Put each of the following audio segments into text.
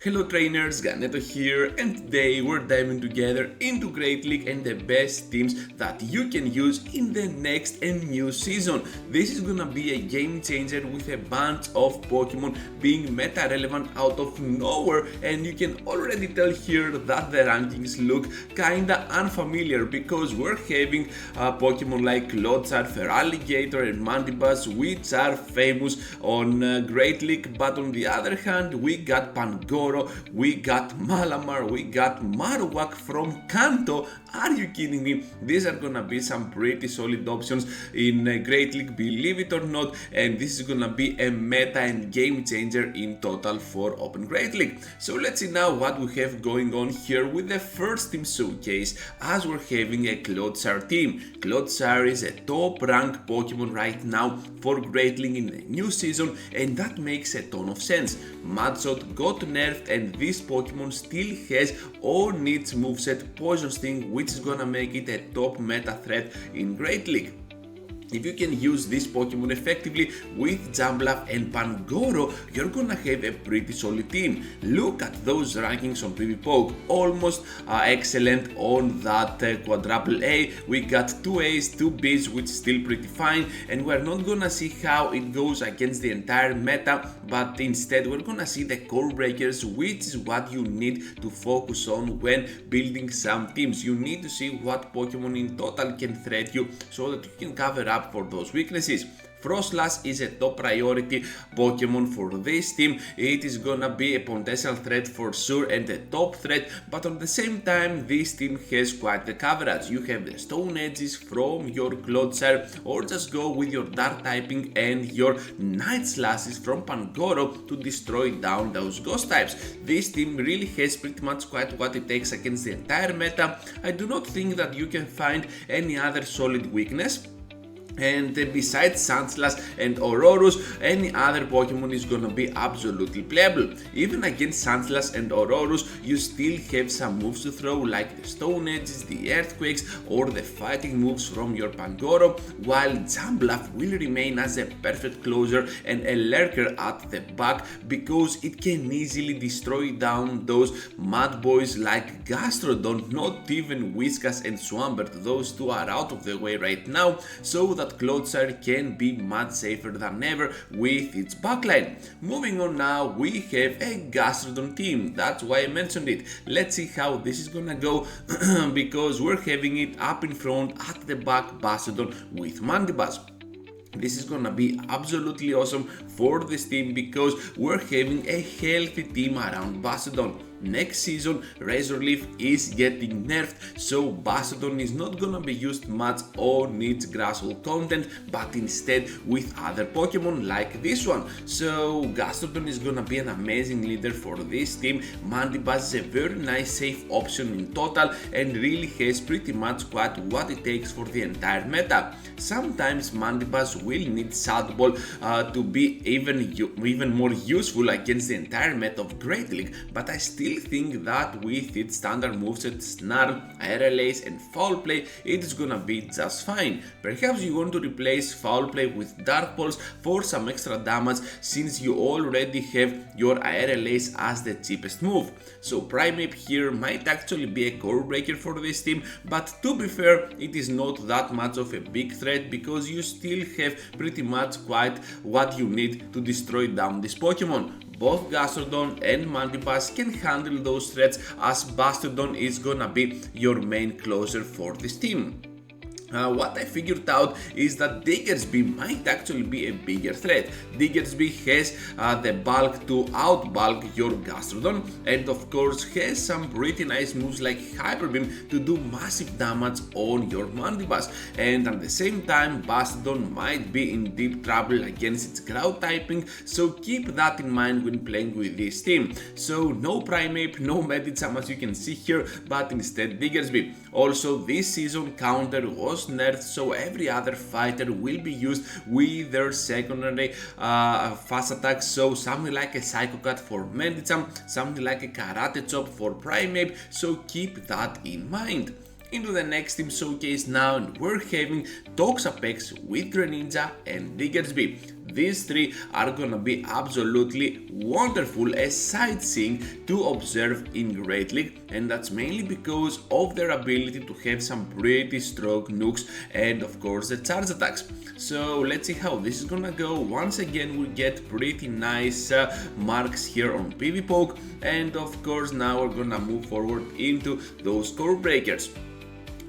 Hello trainers, Ganeto here, and today we're diving together into Great League and the best teams that you can use in the next and new season. This is gonna be a game changer with a bunch of Pokemon being meta relevant out of nowhere, and you can already tell here that the rankings look kinda unfamiliar because we're having Pokemon like Clodsar, Feraligatr and Mandibuzz, which are famous on Great League, but on the other hand we got Pangoro, we got Malamar, we got Marowak from Kanto. Are you kidding me? These are gonna be some pretty solid options in Great League, believe it or not, and this is gonna be a meta and game changer in total for Open Great League. So let's see now what we have going on here with the first team showcase, as we're having a Clodsar team. Clodsar is a top ranked Pokemon right now for Great League in the new season, and that makes a ton of sense. Mudshot got nerfed and this Pokemon still has on its moveset Poison Sting, which is gonna make it a top meta threat in Great League. If you can use this Pokemon effectively with Jumbluff and Pangoro, you're gonna have a pretty solid team. Look at those rankings on PvP, almost excellent on that quadruple A. We got 2 A's, 2 B's, which is still pretty fine, and we're not gonna see how it goes against the entire meta, but instead we're gonna see the core breakers, which is what you need to focus on when building some teams. You need to see what Pokemon in total can threat you so that you can cover up for those weaknesses. Frostlass is a top priority Pokemon for this team. It is gonna be a potential threat for sure and a top threat, but at the same time this team has quite the coverage. You have the Stone Edges from your Clodsar, or just go with your Dark typing and your Night Slashes from Pangoro to destroy down those ghost types. This team really has pretty much quite what it takes against the entire meta. I do not think that you can find any other solid weakness. And besides Sandslash and Aurorus, any other Pokemon is gonna be absolutely playable. Even against Sandslash and Aurorus, you still have some moves to throw, like the Stone Edges, the Earthquakes, or the fighting moves from your Pangoro, while Jumbluff will remain as a perfect closer and a lurker at the back because it can easily destroy down those mad boys like Gastrodon. Not even Whiskas and Swampert, those two are out of the way right now, so that Clodsar can be much safer than ever with its backline. Moving on now, we have a Gastrodon team, that's why I mentioned it. Let's see how this is gonna go because we're having it up in front, at the back Bastiodon with Mandibuzz. This is gonna be absolutely awesome for this team because we're having a healthy team around Bastiodon. Next season, Razor Leaf is getting nerfed, so Bastiodon is not gonna be used much on its Grasshole content, but instead with other Pokemon like this one. So Gastrodon is gonna be an amazing leader for this team. Mandibuzz is a very nice safe option in total and really has pretty much quite what it takes for the entire meta. Sometimes Mandibuzz will need Shadow Ball to be even more useful against the entire meta of Great League, but I still think that with its standard moveset, Snarl, Aerial Ace and Foul Play, it is gonna be just fine. Perhaps you want to replace Foul Play with Dark Pulse for some extra damage, since you already have your Aerial Ace as the cheapest move. So Primeape here might actually be a core breaker for this team, but to be fair, it is not that much of a big threat because you still have pretty much quite what you need to destroy down this Pokemon. Both Gastrodon and Mandibuzz can handle those threats, as Bastiodon is gonna be your main closer for this team. What I figured out is that Diggersby might actually be a bigger threat. Diggersby has the bulk to outbulk your Gastrodon, and of course has some pretty nice moves like Hyper Beam to do massive damage on your Mandibuzz, and at the same time Bastiodon might be in deep trouble against its ground typing, so keep that in mind when playing with this team. So no Primeape, no Medicham as you can see here, but instead Diggersby. Also this season counter was nerfed, so every other fighter will be used with their secondary fast attack, so something like a Psycho Cut for Medicham, something like a Karate Chop for Primeape, so keep that in mind. Into the next team showcase now, and we're having Toxapex with Greninja and Diggersby. These three are gonna be absolutely wonderful as sightseeing to observe in Great League, and that's mainly because of their ability to have some pretty strong nukes and of course the charge attacks. So let's see how this is gonna go. Once again we get pretty nice marks here on PvP, and of course now we're gonna move forward into those core breakers.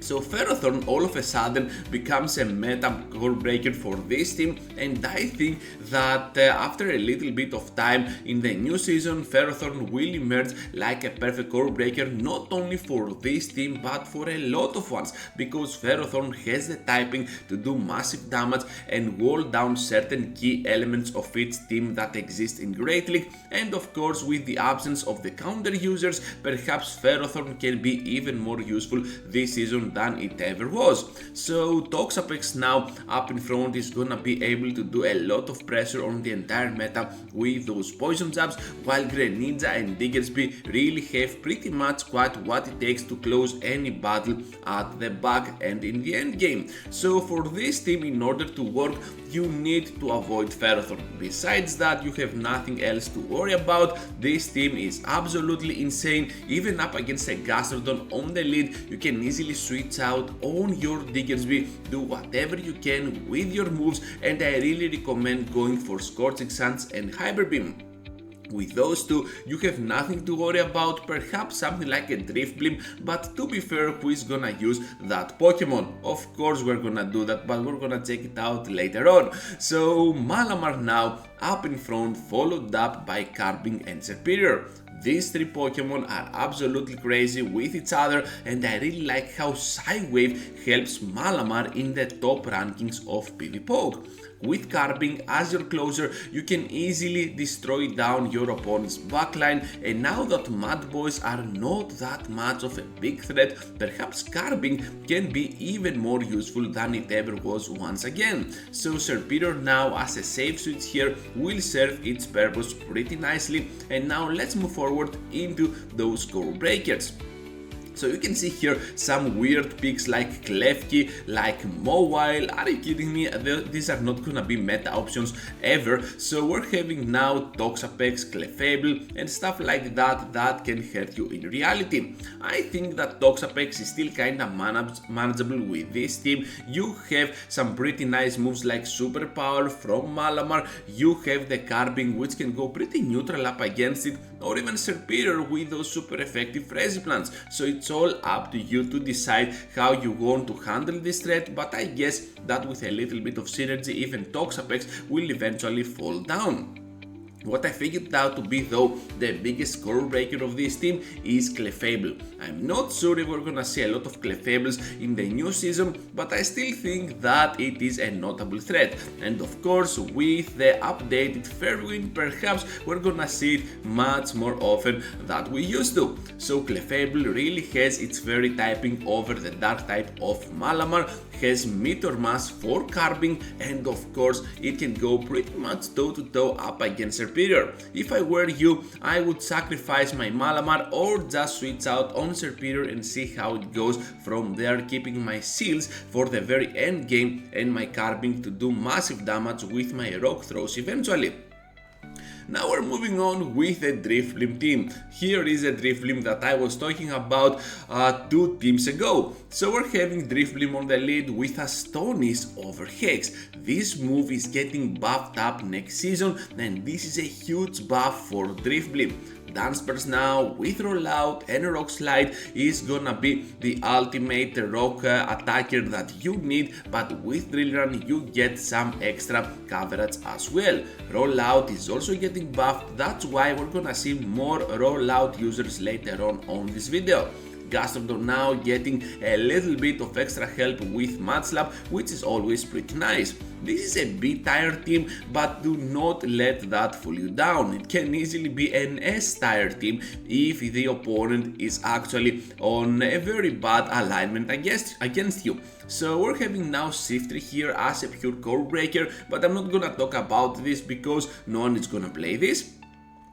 So Ferrothorn all of a sudden becomes a meta core breaker for this team, and I think that after a little bit of time in the new season, Ferrothorn will emerge like a perfect core breaker not only for this team but for a lot of ones, because Ferrothorn has the typing to do massive damage and wall down certain key elements of its team that exist in Great League, and of course with the absence of the counter users, perhaps Ferrothorn can be even more useful this season than it ever was. So Toxapex now up in front is gonna be able to do a lot of pressure on the entire meta with those poison jabs, while Greninja and Diggersby really have pretty much quite what it takes to close any battle at the back and in the end game. So for this team, in order to work, you need to avoid Ferrothorn. Besides that, you have nothing else to worry about. This team is absolutely insane. Even up against a Gastrodon on the lead, you can easily switch out on your Diggersby, do whatever you can with your moves, and I really recommend going for Scorching Sands and Hyper Beam. With those two, you have nothing to worry about, perhaps something like a Drifblim, but to be fair, who is gonna use that Pokemon? Of course we're gonna do that, but we're gonna check it out later on. So Malamar now up in front, followed up by Carbink and Serperior. These three Pokemon are absolutely crazy with each other, and I really like how Psywave helps Malamar in the top rankings of PvP. With Carbink as your closer, you can easily destroy down your opponent's backline, and now that Mud Boys are not that much of a big threat, perhaps Carbink can be even more useful than it ever was once again. So Serperior now as a safe switch here will serve its purpose pretty nicely, and now let's move forward into those core breakers. So you can see here some weird picks like Klefki, like Mowile. Are you kidding me? These are not gonna be meta options ever. So we're having now Toxapex, Clefable and stuff like that that can hurt you in reality. I think that Toxapex is still kinda manageable with this team. You have some pretty nice moves like Superpower from Malamar. You have the Carbink, which can go pretty neutral up against it, or even Serperior with those super effective Frenzy plants. So it's all up to you to decide how you want to handle this threat, but I guess that with a little bit of synergy, even Toxapex will eventually fall down. What I figured out to be though the biggest core breaker of this team is Clefable. I'm not sure if we're gonna see a lot of Clefables in the new season, but I still think that it is a notable threat. And of course with the updated Fairwind, perhaps we're gonna see it much more often than we used to. So Clefable really has its fairy typing over the dark type of Malamar, has Meteor Mass for Carbink, and of course it can go pretty much toe to toe up against Serperior. If I were you, I would sacrifice my Malamar or just switch out on Serperior and see how it goes from there, keeping my seals for the very end game and my Carbink to do massive damage with my rock throws eventually. Now we're moving on with the Drifblim team. Here is a Drifblim that I was talking about 2 teams ago. So we're having Drifblim on the lead with Astonis over Hex. This move is getting buffed up next season, and this is a huge buff for Drifblim. Dunsparce now with Rollout and Rock Slide is gonna be the ultimate rock attacker that you need, but with Drill Run you get some extra coverage as well. Rollout is also getting buffed, that's why we're gonna see more Rollout users later on this video. Gastrodon now getting a little bit of extra help with Mudslap, which is always pretty nice. This is a B tier team, but do not let that fool you down. It can easily be an S tier team if the opponent is actually on a very bad alignment against you. So we're having now Shiftry here as a pure core breaker, but I'm not gonna talk about this because no one is gonna play this.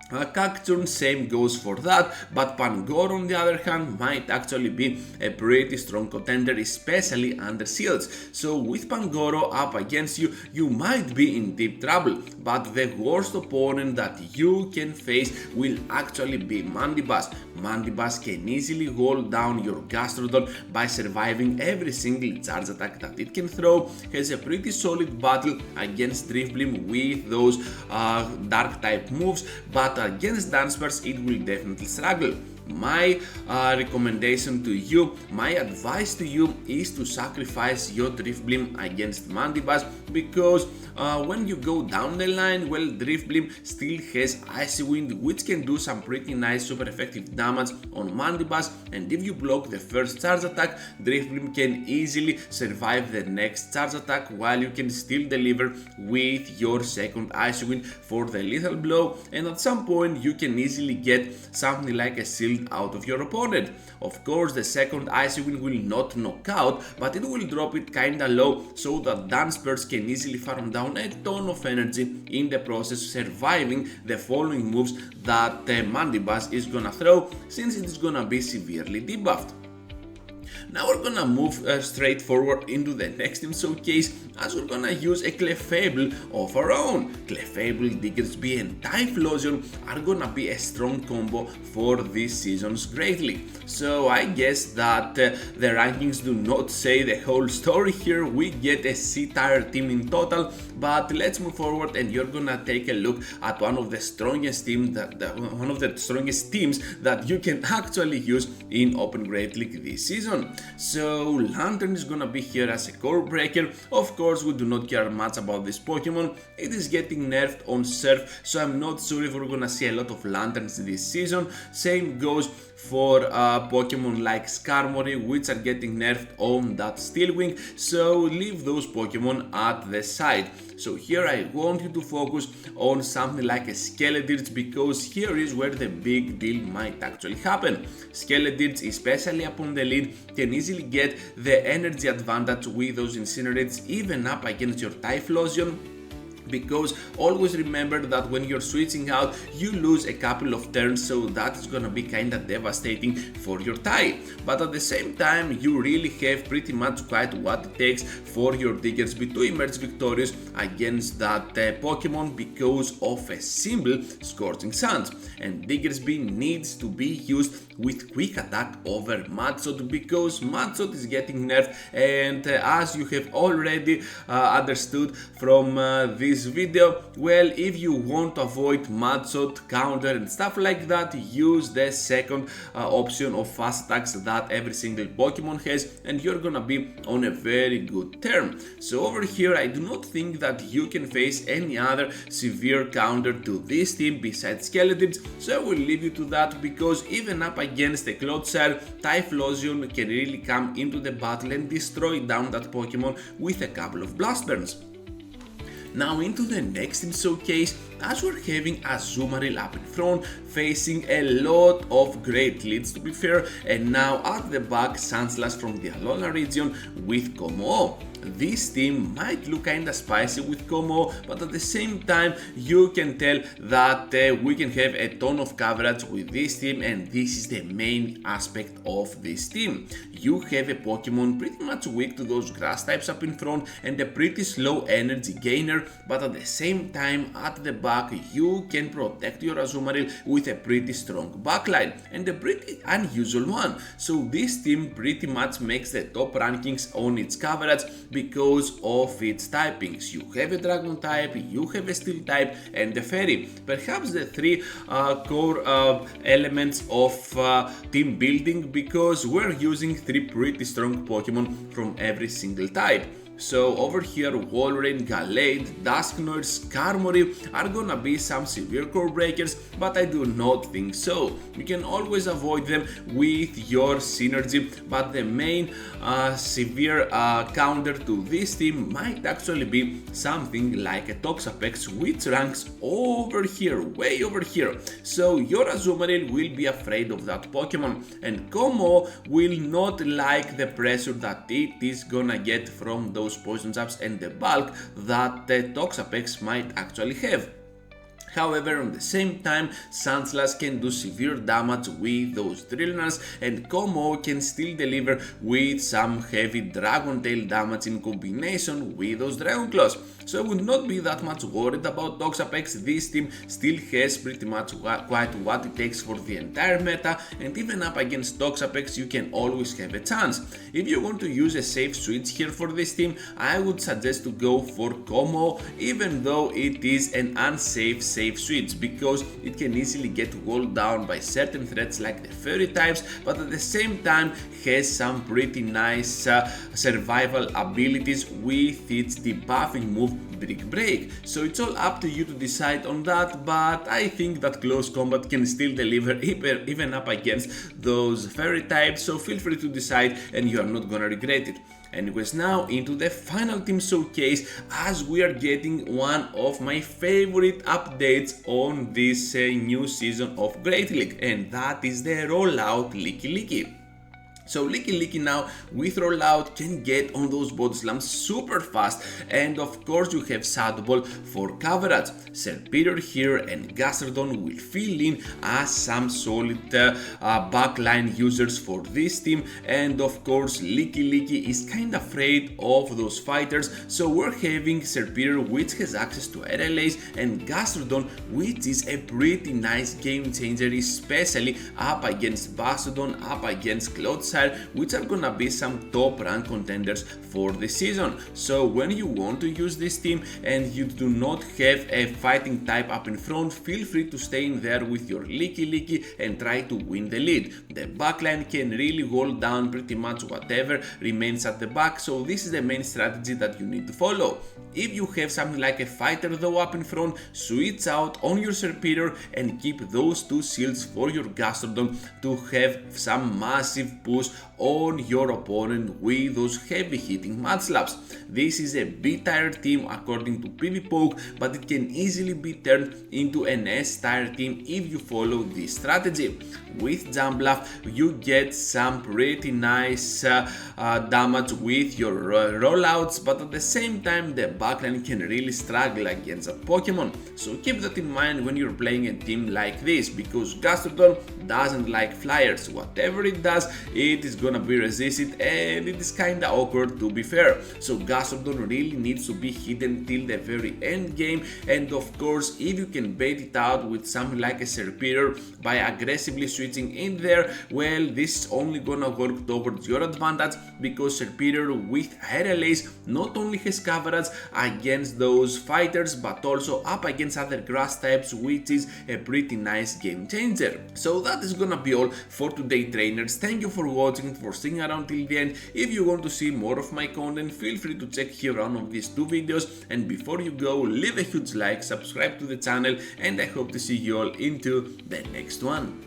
Cacturne, same goes for that, but Pangoro on the other hand might actually be a pretty strong contender, especially under shields. So with Pangoro up against you, you might be in deep trouble, but the worst opponent that you can face will actually be Mandibuzz. Mandibuzz can easily hold down your Gastrodon by surviving every single charge attack that it can throw, has a pretty solid battle against Drifblim with those dark type moves, but against Dunsparce it will definitely struggle. My recommendation to you, my advice to you is to sacrifice your Drifblim against Mandibuzz, because when you go down the line, well, Drifblim still has Icy Wind, which can do some pretty nice super effective damage on Mandibuzz, and if you block the first charge attack, Drifblim can easily survive the next charge attack while you can still deliver with your second Icy Wind for the lethal blow, and at some point you can easily get something like a shield out of your opponent. Of course, the second Icy Wind will not knock out, but it will drop it kinda low so that Dunsparce can easily farm down a ton of energy in the process, surviving the following moves that Mandibuzz is gonna throw, since it is gonna be severely debuffed. Now we're gonna move straight forward into the next team showcase, as we're gonna use a Clefable of our own. Clefable, Diggersby and Typhlosion are gonna be a strong combo for this season's Great League. So I guess that the rankings do not say the whole story here. We get a C-tier team in total, but let's move forward and you're gonna take a look at one of the strongest teams that you can actually use in Open Great League this season. So Lantern is gonna be here as a core breaker. Of course, we do not care much about this Pokemon. It is getting nerfed on Surf, so I'm not sure if we're gonna see a lot of Lanterns this season. Same goes for Pokemon like Skarmory, which are getting nerfed on that Steel Wing, so leave those Pokemon at the side. So here I want you to focus on something like a Skeledirge, because here is where the big deal might actually happen. Skeledirge, especially upon the lead, can easily get the energy advantage with those Incinerates, even up against your Typhlosion, because always remember that when you're switching out you lose a couple of turns, so that is gonna be kinda devastating for your tie. But at the same time you really have pretty much quite what it takes for your Diggersby to emerge victorious against that Pokemon because of a simple Scorching Sands. And Diggersby needs to be used with quick attack over Mudshot, because Mudshot is getting nerfed, and as you have already understood from this video, well, if you want to avoid Mudshot, counter and stuff like that, use the second option of fast attacks that every single Pokemon has, and you're gonna be on a very good term. So over here I do not think that you can face any other severe counter to this team besides Skeledirge, so I will leave you to that, because even up against the Clodsire, Typhlosion can really come into the battle and destroy down that Pokemon with a couple of Blast Burns. Now into the next team showcase, as we're having Azumarill up in front, facing a lot of great leads to be fair, and now at the back Sandslash from the Alola region with Como. This team might look kinda spicy with Como, but at the same time you can tell that we can have a ton of coverage with this team, and this is the main aspect of this team. You have a Pokemon pretty much weak to those grass types up in front and a pretty slow energy gainer, but at the same time at the back you can protect your Azumarill with a pretty strong backline, and a pretty unusual one. So this team pretty much makes the top rankings on its coverage because of its typings. You have a Dragon type, you have a Steel type and a Fairy. Perhaps the three core elements of team building, because we're using three pretty strong Pokemon from every single type. So over here, Walrein, Gallade, Dusknoir, Skarmory are gonna be some severe core breakers, but I do not think so. You can always avoid them with your synergy, but the main severe counter to this team might actually be something like a Toxapex, which ranks over here, way over here. So your Azumarill will be afraid of that Pokemon, and Como will not like the pressure that it is gonna get from those poison jabs and the bulk that the Toxapex might actually have. However, on the same time, Sandslash can do severe damage with those Drillners, and Como can still deliver with some heavy Dragon Tail damage in combination with those Dragon Claws. So I would not be that much worried about Toxapex. This team still has pretty much quite what it takes for the entire meta, and even up against Toxapex you can always have a chance. If you want to use a safe switch here for this team, I would suggest to go for Como, even though it is an unsafe safe switch, because it can easily get walled down by certain threats like the fairy types, but at the same time has some pretty nice survival abilities with its debuffing move Brick Break. So it's all up to you to decide on that, but I think that close combat can still deliver even up against those fairy types, so feel free to decide and you are not gonna regret it. Anyways, now into the final team showcase, as we are getting one of my favorite updates on this new season of Great League, and that is the rollout Licky Licky. So Licky now with rollout can get on those body slams super fast, and of course you have Shadow Ball for coverage. Serperior here and Gastrodon will fill in as some solid backline users for this team, and of course Licky is kinda afraid of those fighters, so we're having Serperior which has access to RLAs, and Gastrodon which is a pretty nice game changer, especially up against Bastiodon, up against Cloudside, which are gonna be some top rank contenders for the season. So when you want to use this team and you do not have a fighting type up in front, feel free to stay in there with your Licky and try to win the lead. The backline can really hold down pretty much whatever remains at the back, so this is the main strategy that you need to follow. If you have something like a fighter though up in front, switch out on your Serperior and keep those two shields for your Gastrodon to have some massive push on your opponent with those heavy hitting mudslaps. This is a B-tier team according to PvPoke, but it can easily be turned into an S-tier team if you follow this strategy. With Jumbluff you get some pretty nice damage with your rollouts, but at the same time the backline can really struggle against a Pokemon. So keep that in mind when you're playing a team like this, because Gastrodon doesn't like flyers. Whatever it does, it is gonna be resisted, and it is kinda awkward to be fair. So Gastrodon really needs to be hidden till the very end game, and of course if you can bait it out with something like a Serperior by aggressively switching in there, well, this is only gonna work towards your advantage, because Serperior with RLAs not only has coverage against those fighters but also up against other grass types, which is a pretty nice game changer. So that is gonna be all for today, trainers. Thank you for watching, for sticking around till the end. If you want to see more of my content, feel free to check here one of these two videos, and before you go, leave a huge like, subscribe to the channel, and I hope to see you all into the next one.